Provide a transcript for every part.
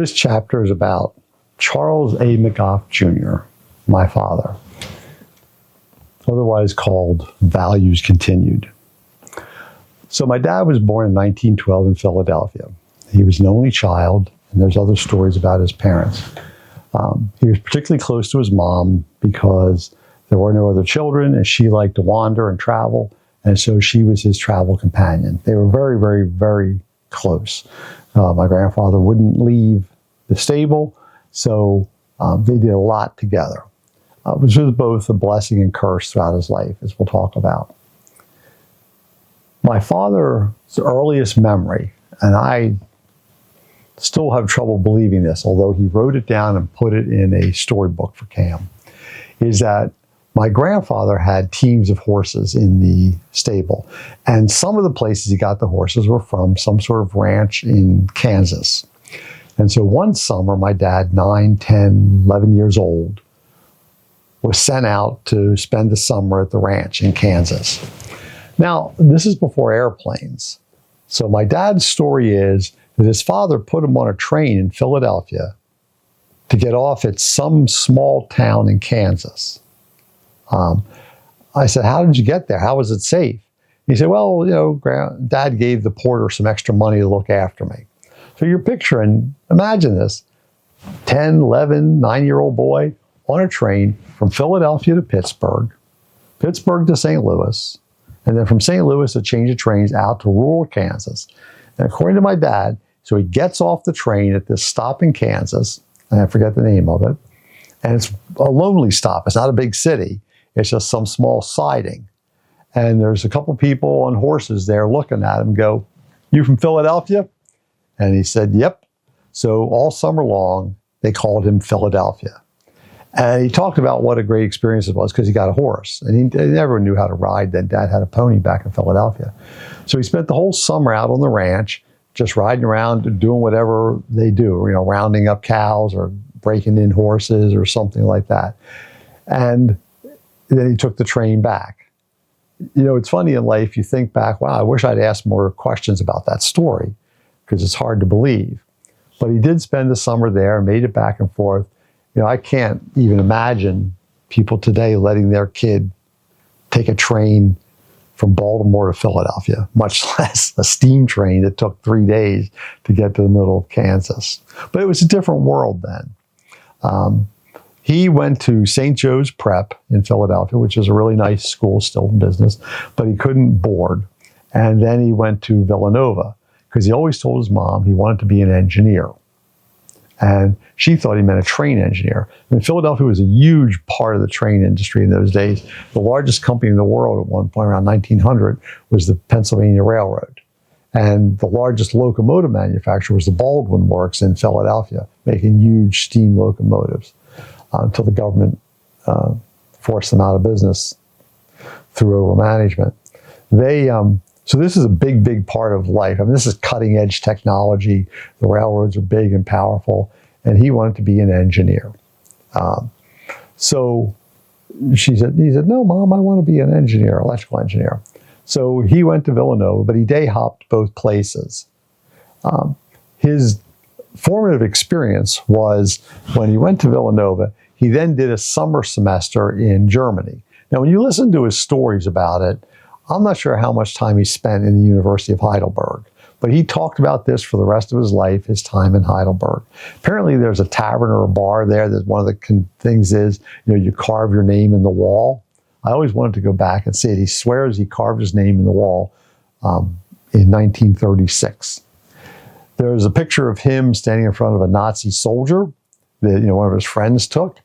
This chapter is about Charles A. McGough Jr., my father, otherwise called Values Continued. So my dad was born in 1912 in Philadelphia. He was an only child, and there's other stories about his parents. He was particularly close to his mom because there were no other children, and she liked to wander and travel, and so she was his travel companion. They were very, very, very close. My grandfather wouldn't leave the stable, so they did a lot together, which was both a blessing and curse throughout his life, as we'll talk about. My father's earliest memory, and I still have trouble believing this, although he wrote it down and put it in a storybook for Cam, is that my grandfather had teams of horses in the stable. And some of the places he got the horses were from some sort of ranch in Kansas. And so one summer, my dad, 9, 10, 11 years old, was sent out to spend the summer at the ranch in Kansas. Now, this is before airplanes. So my dad's story is that his father put him on a train in Philadelphia to get off at some small town in Kansas. I said, how did you get there? How was it safe? He said, well, Dad gave the porter some extra money to look after me. So you're picturing, imagine this, 10, 11, 9-year-old boy on a train from Philadelphia to Pittsburgh to St. Louis, and then from St. Louis a change of trains out to rural Kansas. And according to my dad, so he gets off the train at this stop in Kansas, and I forget the name of it, and it's a lonely stop. It's not a big city. It's just some small siding. And there's a couple people on horses there looking at him, go, you from Philadelphia? And he said, yep. So all summer long, they called him Philadelphia. And he talked about what a great experience it was because he got a horse. And he never knew how to ride. Then Dad had a pony back in Philadelphia. So he spent the whole summer out on the ranch, just riding around, doing whatever they do, rounding up cows or breaking in horses or something like that. And then he took the train back. It's funny in life, you think back, wow, I wish I'd asked more questions about that story because it's hard to believe. But he did spend the summer there, made it back and forth. I can't even imagine people today letting their kid take a train from Baltimore to Philadelphia, much less a steam train that took 3 days to get to the middle of Kansas. But it was a different world then. He went to St. Joe's Prep in Philadelphia, which is a really nice school, still in business, but he couldn't board. And then he went to Villanova because he always told his mom he wanted to be an engineer. And she thought he meant a train engineer. Philadelphia was a huge part of the train industry in those days. The largest company in the world at one point around 1900 was the Pennsylvania Railroad. And the largest locomotive manufacturer was the Baldwin Works in Philadelphia, making huge steam locomotives until the government forced them out of business through overmanagement. So this is a big, big part of life. This is cutting edge technology. The railroads are big and powerful, and he wanted to be an engineer. So he said, no, Mom, I want to be an engineer, electrical engineer. So he went to Villanova, but he day hopped both places. His formative experience was when he went to Villanova, he then did a summer semester in Germany. Now, when you listen to his stories about it, I'm not sure how much time he spent in the University of Heidelberg, but he talked about this for the rest of his life, his time in Heidelberg. Apparently, there's a tavern or a bar there. That one of the things is, you carve your name in the wall. I always wanted to go back and see it. He swears he carved his name in the wall in 1936. There's a picture of him standing in front of a Nazi soldier that one of his friends took.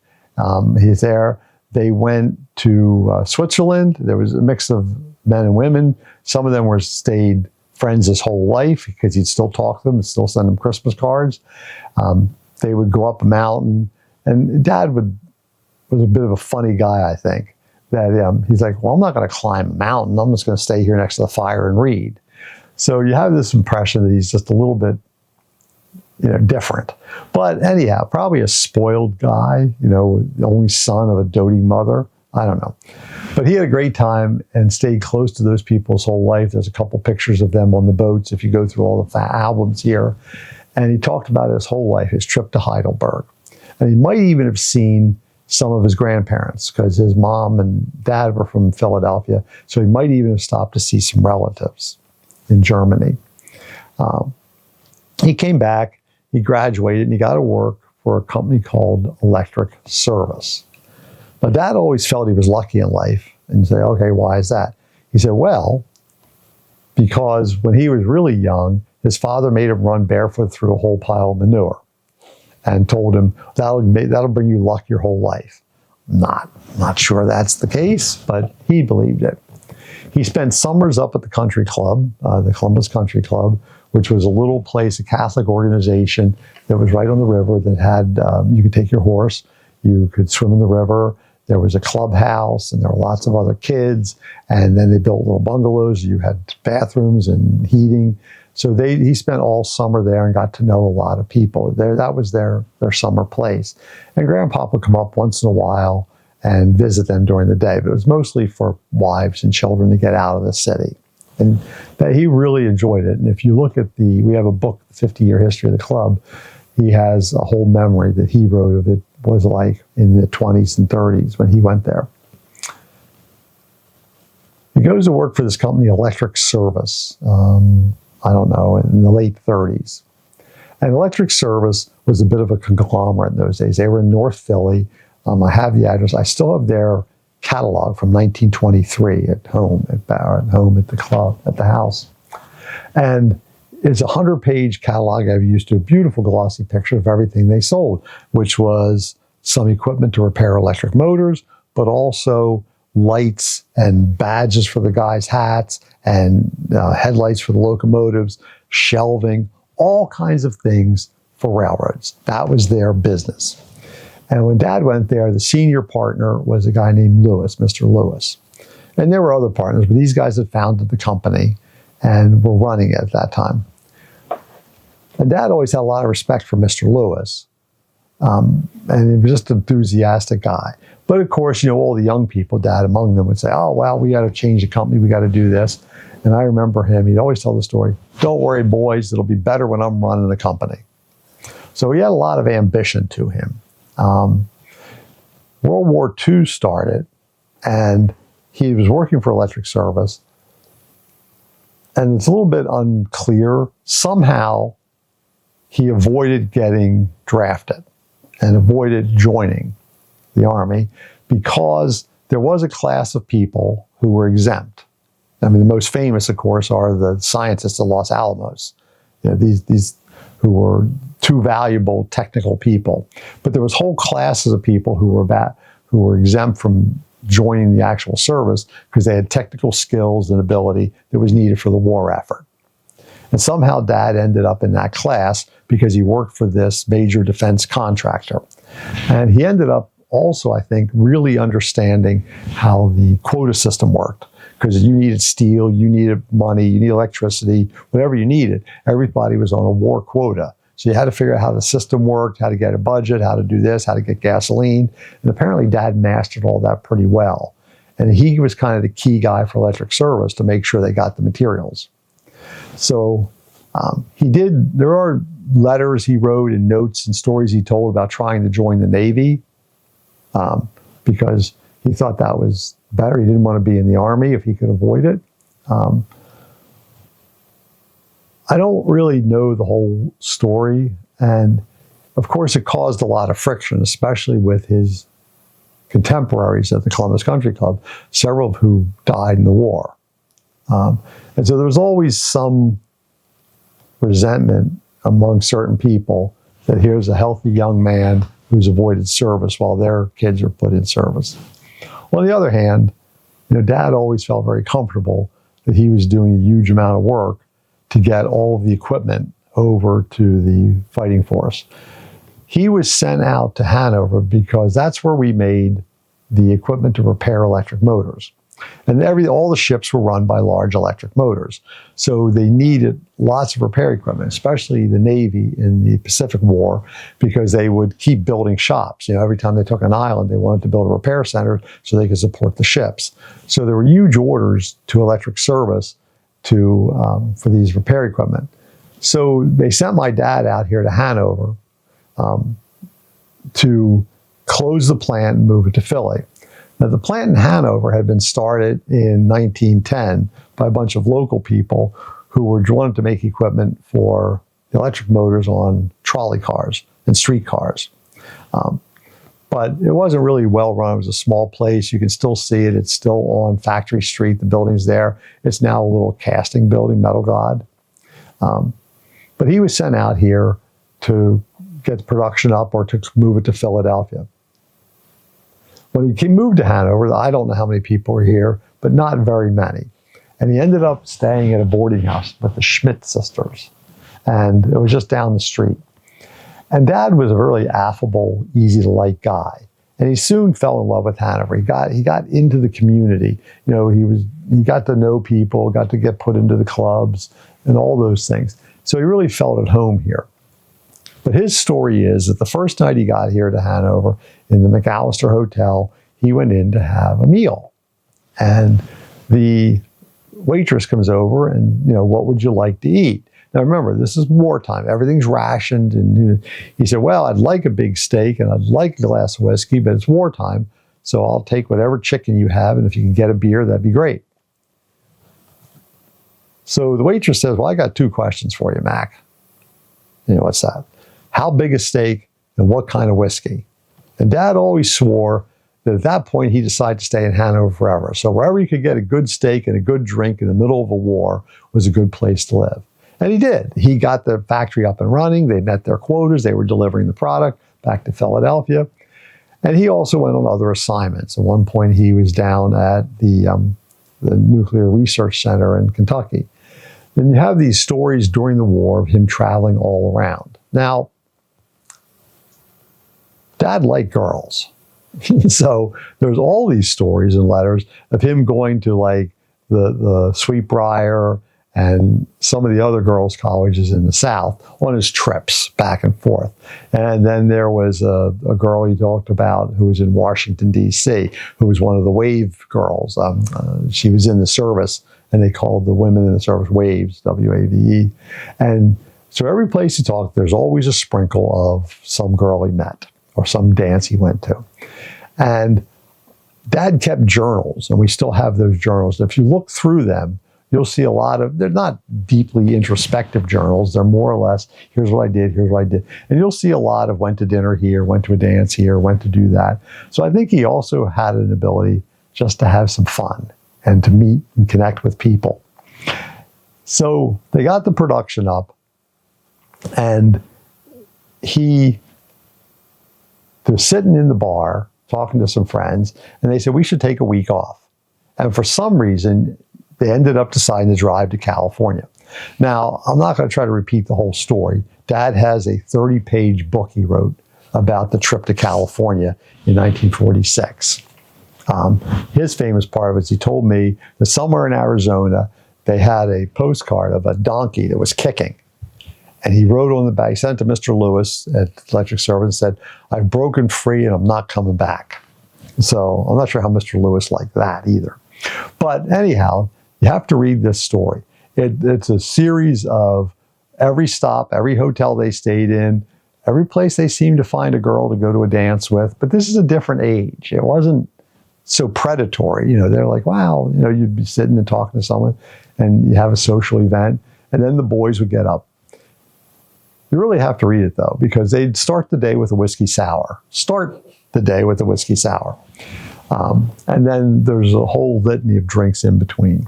He's there. They went to Switzerland. There was a mix of men and women. Some of them stayed friends his whole life because he'd still talk to them and still send them Christmas cards. They would go up a mountain, and Dad was a bit of a funny guy, I think. That he's like, well, I'm not going to climb a mountain. I'm just going to stay here next to the fire and read. So you have this impression that he's just a little bit, different. But anyhow, probably a spoiled guy, the only son of a doting mother. I don't know. But he had a great time and stayed close to those people his whole life. There's a couple pictures of them on the boats if you go through all the albums here. And he talked about his whole life, his trip to Heidelberg. And he might even have seen some of his grandparents because his mom and dad were from Philadelphia. So he might even have stopped to see some relatives in Germany. He came back, he graduated, and he got to work for a company called Electric Service. But Dad always felt he was lucky in life. And you say, okay, why is that? He said, well, because when he was really young, his father made him run barefoot through a whole pile of manure and told him, that'll bring you luck your whole life. Not sure that's the case, but he believed it. He spent summers up at the country club, the Columbus Country Club, which was a little place, a Catholic organization that was right on the river that had, you could take your horse, you could swim in the river. There was a clubhouse, and there were lots of other kids. And then they built little bungalows. You had bathrooms and heating. So he spent all summer there and got to know a lot of people. That was their summer place. And Grandpop would come up once in a while and visit them during the day. But it was mostly for wives and children to get out of the city. And that he really enjoyed it. And if you look at we have a book, The 50-Year History of the Club. He has a whole memory that he wrote of it was like in the 20s and 30s when he went there. He goes to work for this company, Electric Service, I don't know, in the late 30s. And Electric Service was a bit of a conglomerate in those days. They were in North Philly. I have the address. I still have their catalog from 1923 at home at the club, at the house. And it's a 100-page catalog I've used to a beautiful glossy picture of everything they sold, which was some equipment to repair electric motors, but also lights and badges for the guys' hats and headlights for the locomotives, shelving, all kinds of things for railroads. That was their business. And when Dad went there, the senior partner was a guy named Lewis, Mr. Lewis. And there were other partners, but these guys had founded the company and were running it at that time. And Dad always had a lot of respect for Mr. Lewis. And he was just an enthusiastic guy. But of course, all the young people, Dad among them, would say, oh, well, we got to change the company. We got to do this. And I remember him, he'd always tell the story, don't worry, boys, it'll be better when I'm running the company. So he had a lot of ambition to him. World War II started, and he was working for Electric Service. And it's a little bit unclear. Somehow, he avoided getting drafted and avoided joining the Army because there was a class of people who were exempt. I mean, the most famous, of course, are the scientists at Los Alamos. These who were too valuable technical people. But there was whole classes of people who were exempt from joining the actual service because they had technical skills and ability that was needed for the war effort. And somehow Dad ended up in that class because he worked for this major defense contractor. And he ended up also, I think, really understanding how the quota system worked. Because you needed steel, you needed money, you needed electricity, whatever you needed. Everybody was on a war quota. So you had to figure out how the system worked, how to get a budget, how to do this, how to get gasoline. And apparently Dad mastered all that pretty well. And he was kind of the key guy for Electric Service to make sure they got the materials. So there are letters he wrote and notes and stories he told about trying to join the Navy because he thought that was better. He didn't want to be in the Army if he could avoid it. I don't really know the whole story. And of course, it caused a lot of friction, especially with his contemporaries at the Columbus Country Club, several of who died in the war. And so there was always some resentment among certain people that here's a healthy young man who's avoided service while their kids are put in service. Well, on the other hand, Dad always felt very comfortable that he was doing a huge amount of work to get all of the equipment over to the fighting force. He was sent out to Hanover because that's where we made the equipment to repair electric motors. And all the ships were run by large electric motors. So they needed lots of repair equipment, especially the Navy in the Pacific War, because they would keep building shops. Every time they took an island, they wanted to build a repair center so they could support the ships. So there were huge orders to Electric Service for these repair equipment. So they sent my dad out here to Hanover to close the plant and move it to Philly. Now, the plant in Hanover had been started in 1910 by a bunch of local people who were wanted to make equipment for electric motors on trolley cars and street cars. But it wasn't really well run. It was a small place. You can still see it. It's still on Factory Street. The building's there. It's now a little casting building, Metal God. But he was sent out here to get the production up or to move it to Philadelphia. When he moved to Hanover, I don't know how many people were here, but not very many. And he ended up staying at a boarding house with the Schmidt sisters. And it was just down the street. And Dad was a really affable, easy-to-like guy. And he soon fell in love with Hanover. He got into the community. You know, he got to know people, got to get put into the clubs and all those things. So he really felt at home here. But his story is that the first night he got here to Hanover in the McAllister Hotel, he went in to have a meal. And the waitress comes over and, you know, what would you like to eat? Now, remember, this is wartime. Everything's rationed. And he said, well, I'd like a big steak and I'd like a glass of whiskey, but it's wartime. So I'll take whatever chicken you have. And if you can get a beer, that'd be great. So the waitress says, well, I got two questions for you, Mac. You know, what's that? How big a steak and what kind of whiskey? And Dad always swore that at that point he decided to stay in Hanover forever. So wherever he could get a good steak and a good drink in the middle of a war was a good place to live. And he did. He got the factory up and running. They met their quotas. They were delivering the product back to Philadelphia. And he also went on other assignments. At one point, he was down at the Nuclear Research Center in Kentucky. And you have these stories during the war of him traveling all around. Now, Dad liked girls. So there's all these stories and letters of him going to like the Sweetbriar and some of the other girls' colleges in the South on his trips back and forth. And then there was a girl he talked about who was in Washington, D.C., who was one of the Wave girls. She was in the service, and they called the women in the service Waves, W-A-V-E. And so every place he talked, there's always a sprinkle of some girl he met or some dance he went to. And Dad kept journals, and we still have those journals. And if you look through them, you'll see a lot of, they're not deeply introspective journals. They're more or less, here's what I did, here's what I did. And you'll see a lot of went to dinner here, went to a dance here, went to do that. So I think he also had an ability just to have some fun and to meet and connect with people. So they got the production up, and he was sitting in the bar talking to some friends, and they said, we should take a week off. And for some reason, they ended up deciding to drive to California. Now, I'm not going to try to repeat the whole story. Dad has a 30-page book he wrote about the trip to California in 1946. His famous part was he told me that somewhere in Arizona, they had a postcard of a donkey that was kicking. And he wrote on the back, he sent it to Mr. Lewis at Electric Service and said, I've broken free and I'm not coming back. So I'm not sure how Mr. Lewis liked that either. But anyhow, you have to read this story. It's a series of every stop, every hotel they stayed in, every place they seemed to find a girl to go to a dance with. But this is a different age. It wasn't so predatory. You know, they're like, wow, you know, you'd be sitting and talking to someone and you have a social event and then the boys would get up. You really have to read it though, because they'd start the day with a whiskey sour. And then there's a whole litany of drinks in between.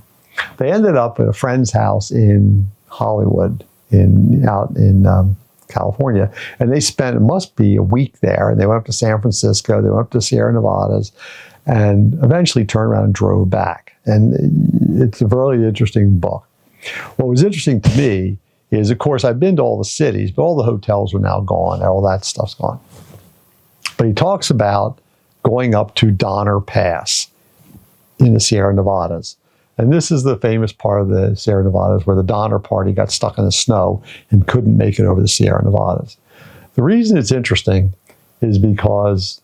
They ended up at a friend's house in Hollywood, out in California, and they spent, it must be a week there, and they went up to San Francisco, they went up to Sierra Nevadas, and eventually turned around and drove back. And it's a really interesting book. What was interesting to me is, of course, I've been to all the cities, but all the hotels are now gone, all that stuff's gone. But he talks about going up to Donner Pass in the Sierra Nevadas. And this is the famous part of the Sierra Nevadas where the Donner Party got stuck in the snow and couldn't make it over the Sierra Nevadas. The reason it's interesting is because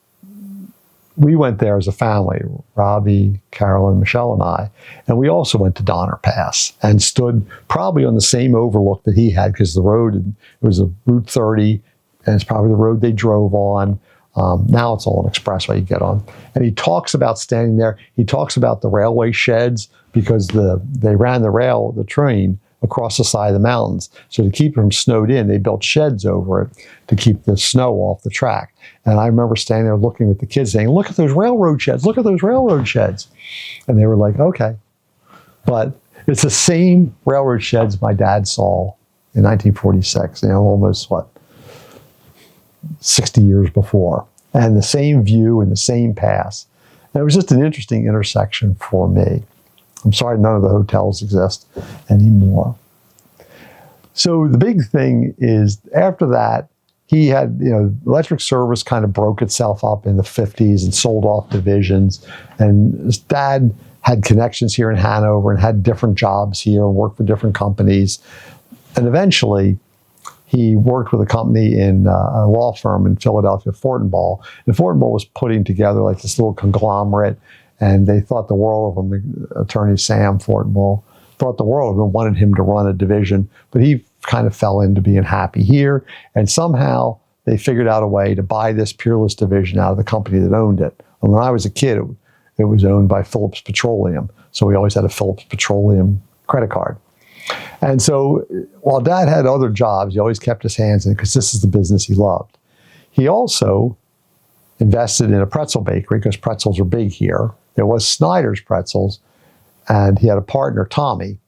we went there as a family, Robbie, Carolyn, Michelle, and I. And we also went to Donner Pass and stood probably on the same overlook that he had, because the road, it was a Route 30, and it's probably the road they drove on. Now it's all an expressway you get on. And he talks about standing there. He talks about the railway sheds, because they ran the train across the side of the mountains. So to keep them snowed in, they built sheds over it to keep the snow off the track. And I remember standing there looking at the kids saying, look at those railroad sheds, look at those railroad sheds. And they were like, okay. But it's the same railroad sheds my dad saw in 1946, almost 60 years before. And the same view and the same pass. And it was just an interesting intersection for me. I'm sorry none of the hotels exist anymore. So the big thing is, after that, he had, electric service kind of broke itself up in the 50s and sold off divisions. And his dad had connections here in Hanover and had different jobs here and worked for different companies. And eventually, he worked with a company in a law firm in Philadelphia, Fortenbaugh. And Fortenbaugh was putting together like this little conglomerate, and they thought the world of him. Attorney Sam Fortenbaugh thought the world of him, wanted him to run a division, but he kind of fell into being happy here. And somehow they figured out a way to buy this Peerless division out of the company that owned it. And when I was a kid, it was owned by Phillips Petroleum. So we always had a Phillips Petroleum credit card. And so while Dad had other jobs, he always kept his hands in it because this is the business he loved. He also invested in a pretzel bakery because pretzels are big here. There was Snyder's Pretzels, and he had a partner, Tommy.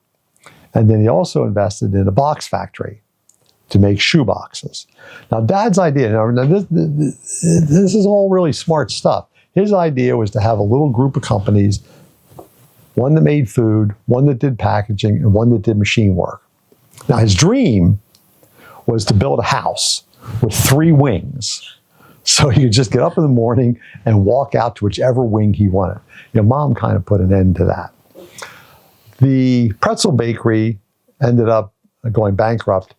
And then he also invested in a box factory to make shoe boxes. Now, Dad's idea, this is all really smart stuff. His idea was to have a little group of companies, one that made food, one that did packaging, and one that did machine work. Now, his dream was to build a house with 3 wings. So he could just get up in the morning and walk out to whichever wing he wanted. Mom kind of put an end to that. The pretzel bakery ended up going bankrupt.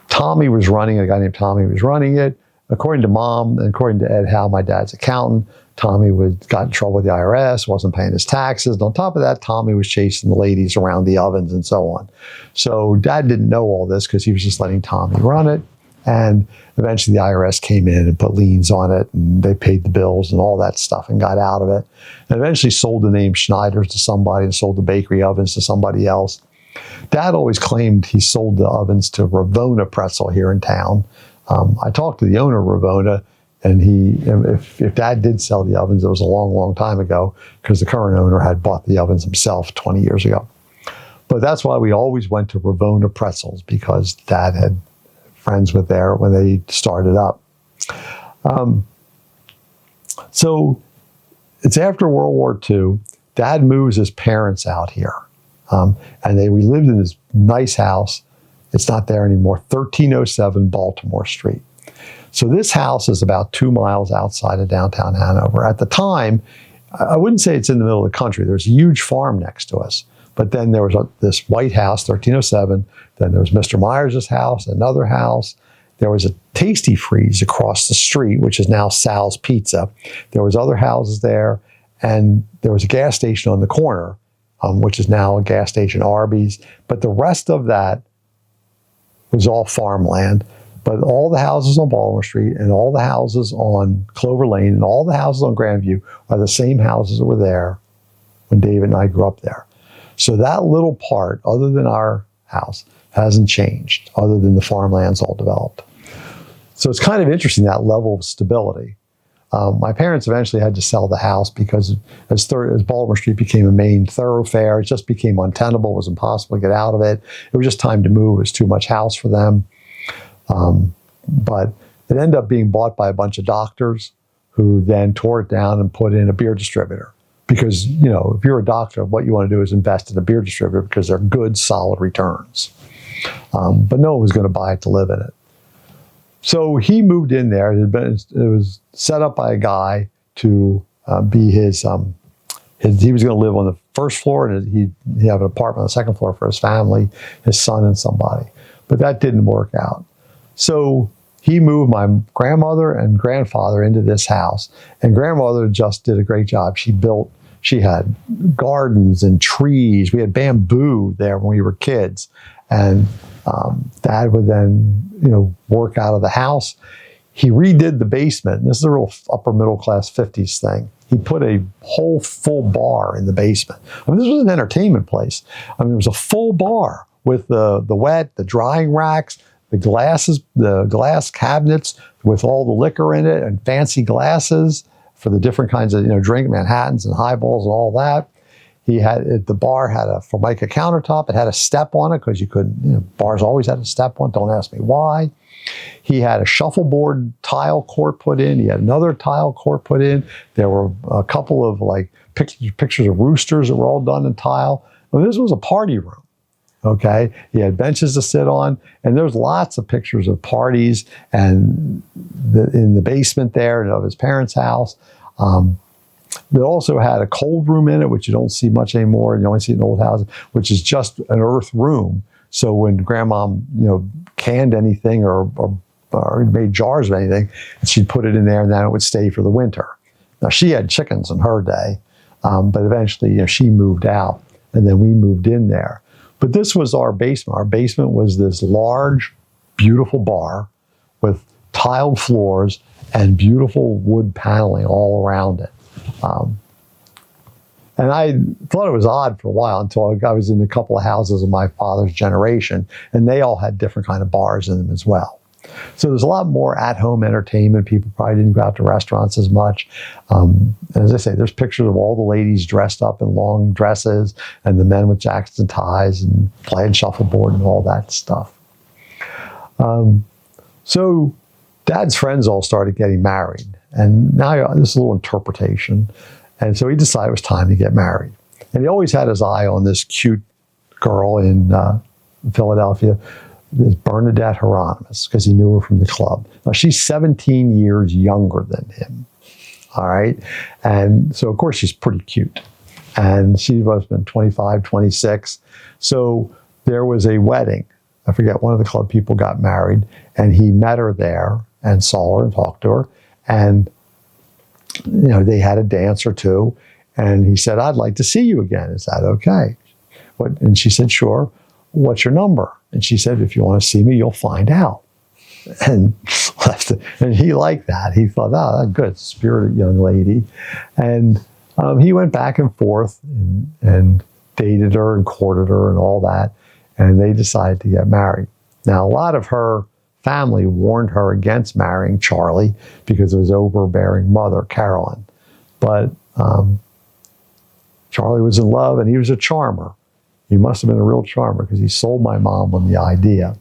Tommy was running, a guy named Tommy was running it. According to Mom and according to Ed Howe, my dad's accountant, Tommy got in trouble with the IRS, wasn't paying his taxes. And on top of that, Tommy was chasing the ladies around the ovens and so on. So Dad didn't know all this because he was just letting Tommy run it. And eventually the IRS came in and put liens on it, and they paid the bills and all that stuff and got out of it. And eventually sold the name Schneider's to somebody and sold the bakery ovens to somebody else. Dad always claimed he sold the ovens to Ravona Pretzel here in town. I talked to the owner of Ravona, and if Dad did sell the ovens, it was a long, long time ago because the current owner had bought the ovens himself 20 years ago. But that's why we always went to Ravona Pretzels, because Dad had friends with there when they started up. So it's after World War II. Dad moves his parents out here. And we lived in this nice house. It's not there anymore, 1307 Baltimore Street. So this house is about 2 miles outside of downtown Hanover. At the time, I wouldn't say it's in the middle of the country. There's a huge farm next to us. But then there was this white house, 1307. Then there was Mr. Myers' house, another house. There was a Tasty Freeze across the street, which is now Sal's Pizza. There was other houses there. And there was a gas station on the corner, which is now a gas station, Arby's. But the rest of that was all farmland. But all the houses on Baltimore Street and all the houses on Clover Lane and all the houses on Grandview are the same houses that were there when David and I grew up there. So that little part, other than our house, hasn't changed, other than the farmland's all developed. So it's kind of interesting, that level of stability. My parents eventually had to sell the house because as Baltimore Street became a main thoroughfare, it just became untenable. It was impossible to get out of it. It was just time to move. It was too much house for them. But it ended up being bought by a bunch of doctors who then tore it down and put in a beer distributor. Because, if you're a doctor, what you want to do is invest in a beer distributor because they're good, solid returns. But no one was going to buy it to live in it. So he moved in there. It was set up by a guy to be his, he was going to live on the first floor, and he'd have an apartment on the second floor for his family, his son, and somebody. But that didn't work out. So he moved my grandmother and grandfather into this house. And grandmother just did a great job. She had gardens and trees. We had bamboo there when we were kids. And Dad would then, work out of the house. He redid the basement. This is a real upper middle class 50s thing. He put a whole full bar in the basement. I mean, this was an entertainment place. I mean, it was a full bar with the wet, the drying racks, the glasses, the glass cabinets with all the liquor in it and fancy glasses for the different kinds of, drink, Manhattans and highballs and all that. The bar had a Formica countertop. It had a step on it because you couldn't, bars always had a step on. Don't ask me why. He had a shuffleboard tile court put in. He had another tile court put in. There were a couple of pictures of roosters that were all done in tile. Well, this was a party room. Okay, he had benches to sit on, and there's lots of pictures of parties and in the basement there and of his parents' house. It also had a cold room in it, which you don't see much anymore. You only see it in old houses, which is just an earth room. So when Grandma, canned anything or made jars of anything, she'd put it in there, and then it would stay for the winter. Now she had chickens in her day, but eventually, she moved out, and then we moved in there. But this was our basement. Our basement was this large, beautiful bar with tiled floors and beautiful wood paneling all around it. And I thought it was odd for a while until I was in a couple of houses of my father's generation, and they all had different kind of bars in them as well. So there's a lot more at-home entertainment. People probably didn't go out to restaurants as much. And as I say, there's pictures of all the ladies dressed up in long dresses and the men with jackets and ties and playing shuffleboard and all that stuff. So Dad's friends all started getting married. And now this is a little interpretation. And so he decided it was time to get married. And he always had his eye on this cute girl in Philadelphia, this Bernadette Hieronymus, because he knew her from the club. Now, she's 17 years younger than him, all right? And so, of course, she's pretty cute. And she must have been 25, 26. So there was a wedding. I forget, one of the club people got married, and he met her there and saw her and talked to her. And they had a dance or two, and he said, "I'd like to see you again. Is that okay?" And she said, "Sure. What's your number?" And she said, "If you want to see me, you'll find out." And left it. And he liked that. He thought, "Oh, good, spirited young lady." And he went back and forth and dated her and courted her and all that. And they decided to get married. Now, a lot of her family warned her against marrying Charlie because of his overbearing mother, Carolyn. But Charlie was in love, and he was a charmer. He must have been a real charmer because he sold my mom on the idea.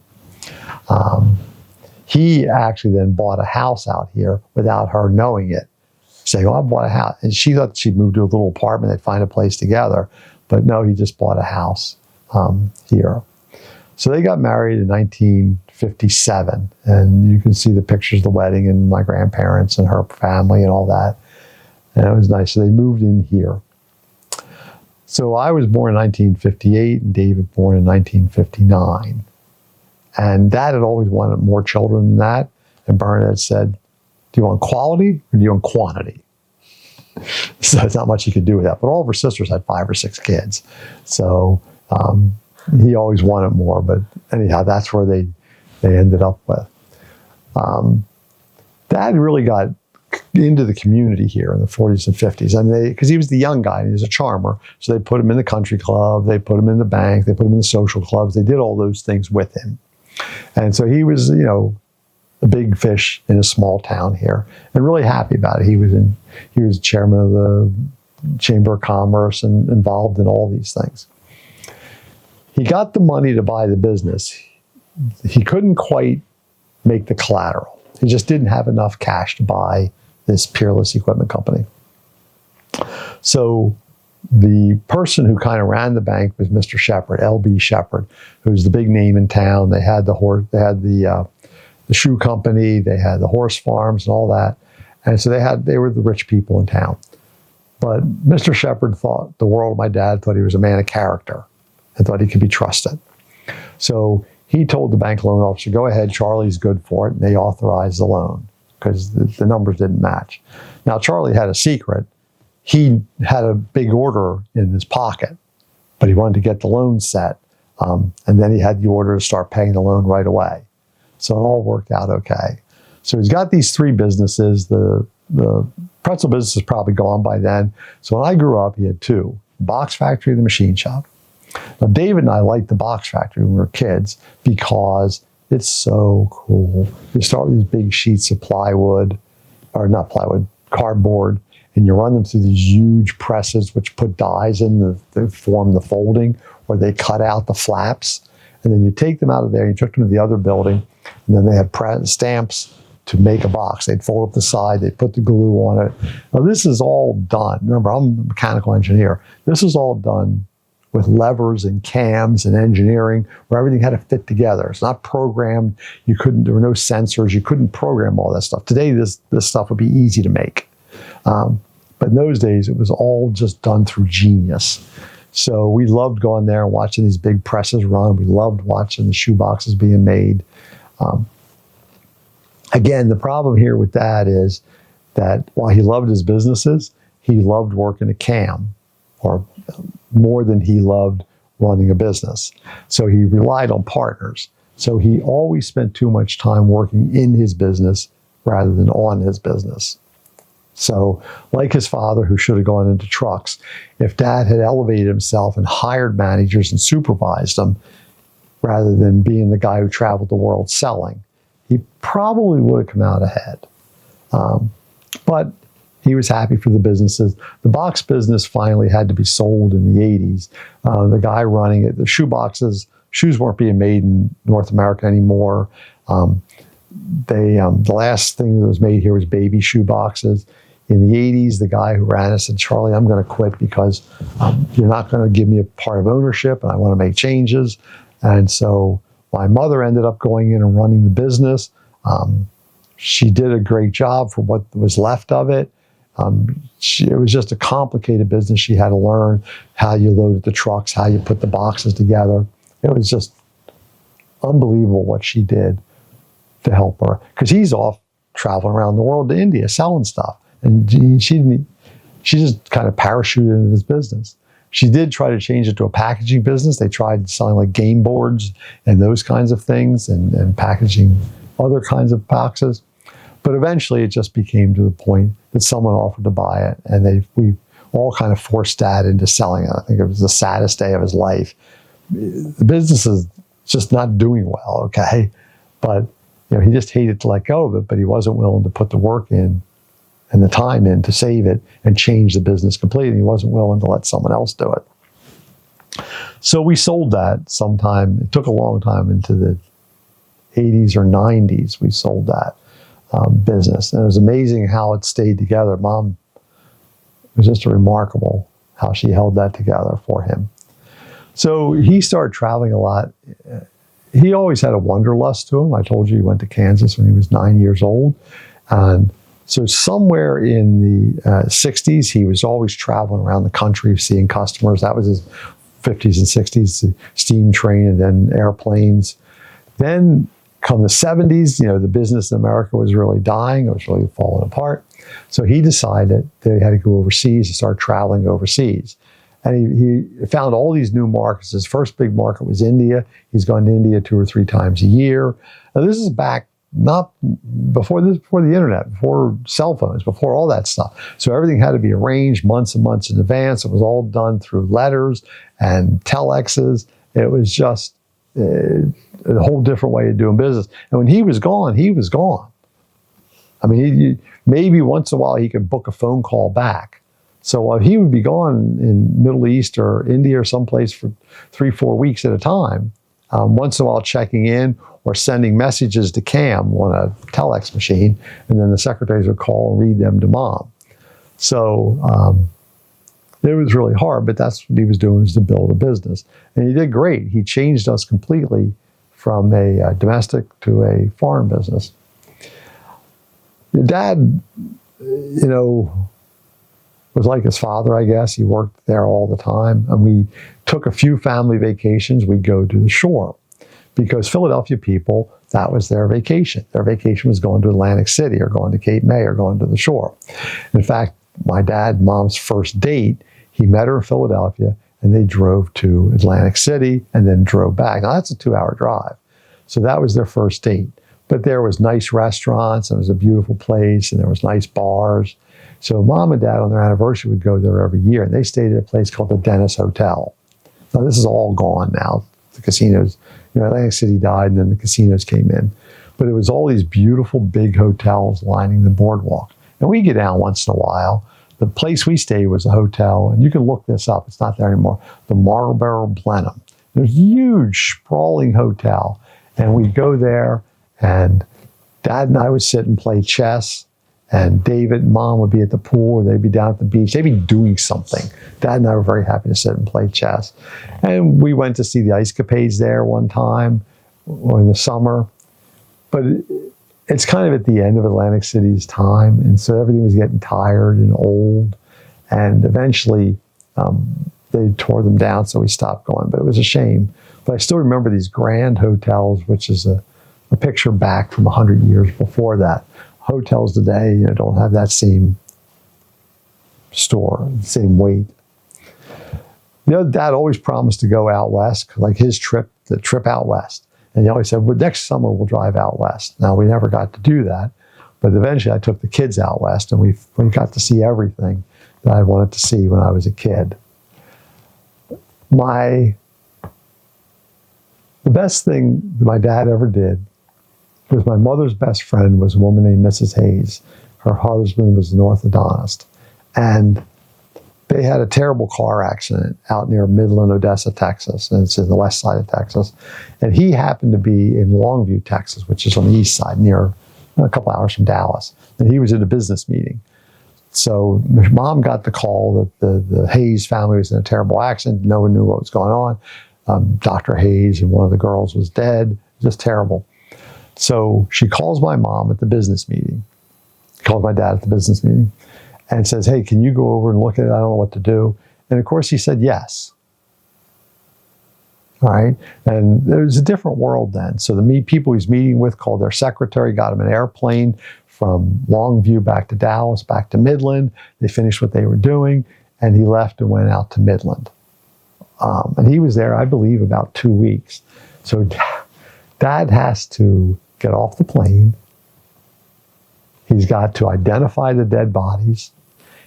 He actually then bought a house out here without her knowing it, saying, "Oh, I bought a house." And she thought she'd move to a little apartment, they'd find a place together. But no, he just bought a house here. So they got married in 1957, and you can see the pictures of the wedding and my grandparents and her family and all that. And it was nice. So they moved in here. So I was born in 1958, and David born in 1959. And Dad had always wanted more children than that. And Bernadette said, "Do you want quality or do you want quantity?" So there's not much he could do with that. But all of her sisters had 5 or 6 kids. So he always wanted more. But anyhow, that's where they ended up with. Dad really got into the community here in the 40s and 50s. I mean, because he was the young guy and he was a charmer. So they put him in the country club, they put him in the bank, they put him in the social clubs. They did all those things with him. And so he was, a big fish in a small town here and really happy about it. He was chairman of the Chamber of Commerce and involved in all these things. He got the money to buy the business. He couldn't quite make the collateral. He just didn't have enough cash to buy this Peerless Equipment Company. So the person who kind of ran the bank was Mr. Shepard, L.B. Shepard, who's the big name in town. They had the shoe company, they had the horse farms and all that. And so they were the rich people in town. But Mr. Shepard thought the world of my dad, thought he was a man of character and thought he could be trusted. So he told the bank loan officer, go ahead, Charlie's good for it. And they authorized the loan because the numbers didn't match. Now, Charlie had a secret. He had a big order in his pocket, but he wanted to get the loan set. And then he had the order to start paying the loan right away. So it all worked out okay. So he's got these 3 businesses. The pretzel business is probably gone by then. So when I grew up, he had 2, box factory and the machine shop. Now, David and I liked the box factory when we were kids because it's so cool. You start with these big sheets of plywood, or not plywood, cardboard, and you run them through these huge presses which put dies in that form the folding, or they cut out the flaps. And then you take them out of there, you took them to the other building, and then they had stamps to make a box. They'd fold up the side, they'd put the glue on it. Now, this is all done. Remember, I'm a mechanical engineer. This is all done with levers and cams and engineering where everything had to fit together. It's not programmed. There were no sensors. You couldn't program all that stuff. Today, this stuff would be easy to make. But in those days, it was all just done through genius. So we loved going there and watching these big presses run. We loved watching the shoe boxes being made. Again, the problem here with that is that while he loved his businesses, he loved working at CAM, or more than he loved running a business. So he relied on partners. So he always spent too much time working in his business rather than on his business. So like his father, who should have gone into trucks, if Dad had elevated himself and hired managers and supervised them rather than being the guy who traveled the world selling, he probably would have come out ahead. But he was happy for the businesses. The box business finally had to be sold in the 80s. The guy running it, the shoes weren't being made in North America anymore. The last thing that was made here was baby shoe boxes. In the 80s, the guy who ran it said, Charlie, I'm going to quit because you're not going to give me a part of ownership, and I want to make changes. And so my mother ended up going in and running the business. She did a great job for what was left of it. It was just a complicated business. She had to learn how you loaded the trucks, how you put the boxes together. It was just unbelievable what she did to help her, because he's off traveling around the world to India selling stuff, and she just kind of parachuted into this business. She did try to change it to a packaging business. They tried selling like game boards and those kinds of things, and packaging other kinds of boxes. But eventually it just became to the point that someone offered to buy it, and we all kind of forced Dad into selling it. I think it was the saddest day of his life. The business is just not doing well, okay? But he just hated to let go of it, but he wasn't willing to put the work in and the time in to save it and change the business completely. He wasn't willing to let someone else do it. So we sold that sometime. It took a long time, into the 80s or 90s, we sold that business. And it was amazing how it stayed together. Mom, it was just remarkable how she held that together for him. So he started traveling a lot. He always had a wanderlust to him. I told you he went to Kansas when he was 9 years old. And so somewhere in the 60s, he was always traveling around the country, seeing customers. That was his 50s and 60s, the steam train and then airplanes. Then come the 70s, the business in America was really dying. It was really falling apart. So he decided that he had to go overseas and start traveling overseas. And he found all these new markets. His first big market was India. He's gone to India 2 or 3 times a year. Now, this is back not before the internet, before cell phones, before all that stuff. So everything had to be arranged months and months in advance. It was all done through letters and telexes. It was just a whole different way of doing business. And when he was gone, he was gone. I mean, maybe once in a while he could book a phone call back. So while he would be gone in Middle East or India or someplace for 3-4 weeks at a time, once in a while checking in or sending messages to Cam on a telex machine, and then the secretaries would call and read them to Mom. So it was really hard, but that's what he was doing, is to build a business. And he did great. He changed us completely from a domestic to a foreign business. Dad, was like his father, I guess. He worked there all the time. And we took a few family vacations. We'd go to the shore. because Philadelphia people, that was their vacation. Their vacation was going to Atlantic City or going to Cape May or going to the shore. In fact, my dad and mom's first date, he met her in Philadelphia and they drove to Atlantic City and then drove back. Now that's a 2-hour drive. So that was their first date. But there was nice restaurants and it was a beautiful place and there was nice bars. So mom and dad on their anniversary would go there every year and they stayed at a place called the Dennis Hotel. Now this is all gone now. The casinos, Atlantic City died and then the casinos came in. But it was all these beautiful big hotels lining the boardwalk. And we get down once in a while. The place we stayed was a hotel, and you can look this up. It's not there anymore. The Marlborough Blenheim. There's a huge, sprawling hotel. And we'd go there, and Dad and I would sit and play chess, and David and Mom would be at the pool, or they'd be down at the beach. They'd be doing something. Dad and I were very happy to sit and play chess. And we went to see the Ice Capades there one time, or in the summer. But it's kind of at the end of Atlantic City's time, and so everything was getting tired and old, and eventually they tore them down, so we stopped going, but it was a shame. But I still remember these grand hotels, which is a picture back from 100 years before that. Hotels today, don't have that same same weight. Dad always promised to go out west, like his trip, the trip out west. And he always said, well, next summer we'll drive out west. Now, we never got to do that, but eventually I took the kids out west and we got to see everything that I wanted to see when I was a kid. The best thing that my dad ever did was my mother's best friend was a woman named Mrs. Hayes. Her husband was an orthodontist. And they had a terrible car accident out near Midland, Odessa, Texas. And it's in the west side of Texas. And he happened to be in Longview, Texas, which is on the east side, near a couple hours from Dallas. And he was at a business meeting. So Mom got the call that the Hayes family was in a terrible accident. No one knew what was going on. Dr. Hayes and one of the girls was dead. Just terrible. So she calls my mom at the business meeting. Called my dad at the business meeting. And says, hey, can you go over and look at it? I don't know what to do. And of course he said yes. All right. And there was a different world then. So the people he's meeting with called their secretary, got him an airplane from Longview back to Dallas, back to Midland. They finished what they were doing. And he left and went out to Midland. And he was there, I believe, about 2 weeks. So Dad has to get off the plane. He's got to identify the dead bodies.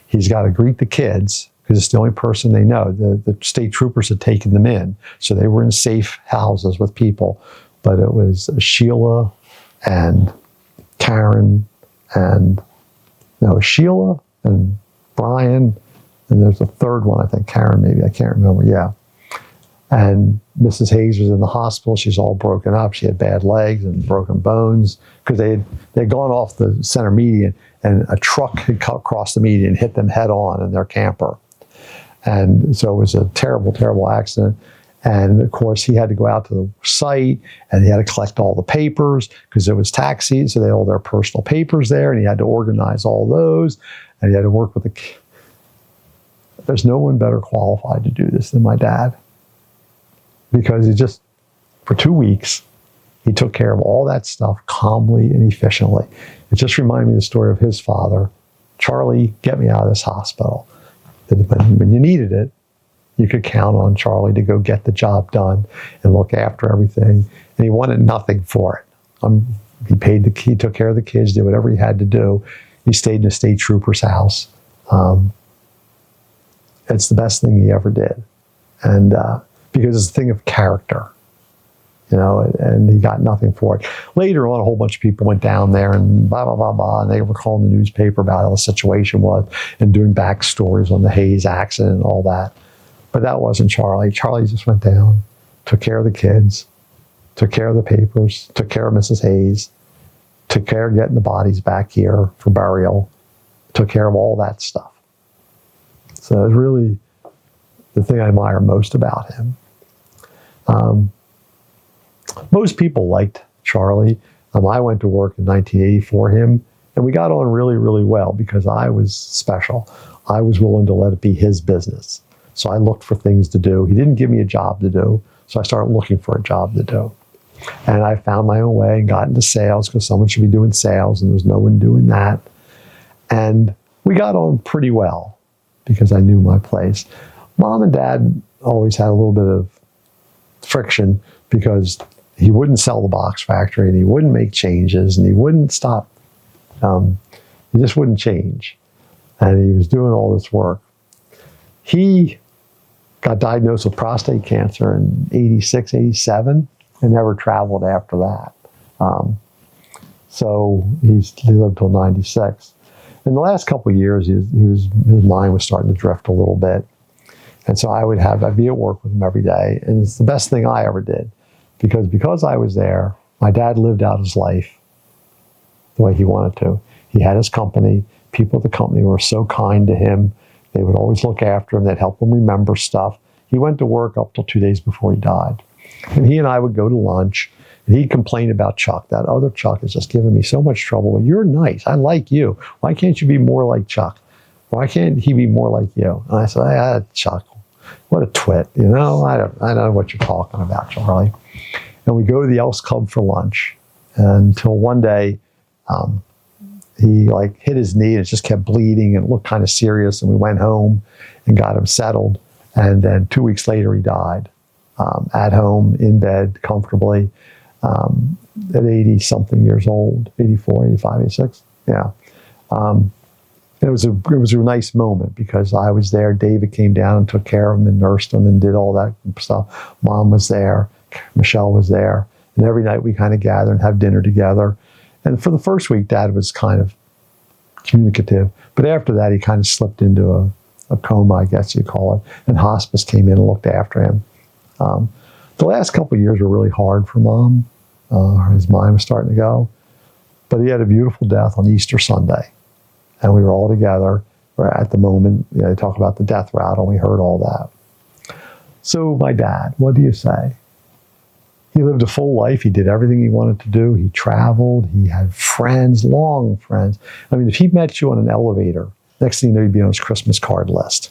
He's got to greet the kids because it's the only person they know. The state troopers had taken them in. So they were in safe houses with people. But it was Sheila and Karen and, Sheila and Brian. And there's a third one, I think, Karen maybe. I can't remember. Yeah. And Mrs. Hayes was in the hospital. She's all broken up. She had bad legs and broken bones because they'd gone off the center median and a truck had cut across the median and hit them head on in their camper. And so it was a terrible, terrible accident. And of course, he had to go out to the site and he had to collect all the papers because it was tax season. So they had all their personal papers there and he had to organize all those. And he had to work with There's no one better qualified to do this than my dad. Because he just, for 2 weeks, he took care of all that stuff calmly and efficiently. It just reminded me of the story of his father. Charlie, get me out of this hospital. When you needed it, you could count on Charlie to go get the job done and look after everything. And he wanted nothing for it. He took care of the kids, did whatever he had to do. He stayed in a state trooper's house. It's the best thing he ever did. And because it's a thing of character, and he got nothing for it. Later on, a whole bunch of people went down there and blah, blah, blah, blah, and they were calling the newspaper about how the situation was and doing backstories on the Hayes accident and all that. But that wasn't Charlie. Charlie just went down, took care of the kids, took care of the papers, took care of Mrs. Hayes, took care of getting the bodies back here for burial, took care of all that stuff. So it was really the thing I admire most about him. Most people liked Charlie. I went to work in 1980 for him, and we got on really, really well because I was special. I was willing to let it be his business. So I looked for things to do. He didn't give me a job to do, so I started looking for a job to do. And I found my own way and got into sales because someone should be doing sales, and there was no one doing that. And we got on pretty well because I knew my place. Mom and Dad always had a little bit of friction because he wouldn't sell the box factory, and he wouldn't make changes, and he wouldn't stop. He just wouldn't change. And he was doing all this work. He got diagnosed with prostate cancer in 86, 87, and never traveled after that. So he lived till 96. In the last couple of years, his mind was starting to drift a little bit. And so I'd be at work with him every day. And it's the best thing I ever did. Because I was there, my dad lived out his life the way he wanted to. He had his company. People at the company were so kind to him. They would always look after him. They'd help him remember stuff. He went to work up till 2 days before he died. And he and I would go to lunch, and he'd complain about Chuck. That other Chuck is just giving me so much trouble. Well, you're nice. I like you. Why can't you be more like Chuck? Why can't he be more like you? And I said, Chuck, what a twit. I don't know what you're talking about, Charlie. And we go to the Elks Club for lunch until one day he hit his knee and it just kept bleeding and it looked kind of serious. And we went home and got him settled. And then 2 weeks later, he died at home in bed comfortably at 80-something years old, 84, 85, 86. Yeah. It was a nice moment because I was there. David came down and took care of him and nursed him and did all that stuff. Mom was there. Michelle was there. And every night we kind of gather and have dinner together. And for the first week, Dad was kind of communicative. But after that, he kind of slipped into a coma, I guess you call it. And hospice came in and looked after him. The last couple of years were really hard for Mom. His mind was starting to go. But he had a beautiful death on Easter Sunday. And we were all together at the moment. They talk about the death rattle, and we heard all that. So my dad, what do you say? He lived a full life. He did everything he wanted to do. He traveled. He had friends, long friends. I mean, if he met you on an elevator, next thing you know, you'd be on his Christmas card list.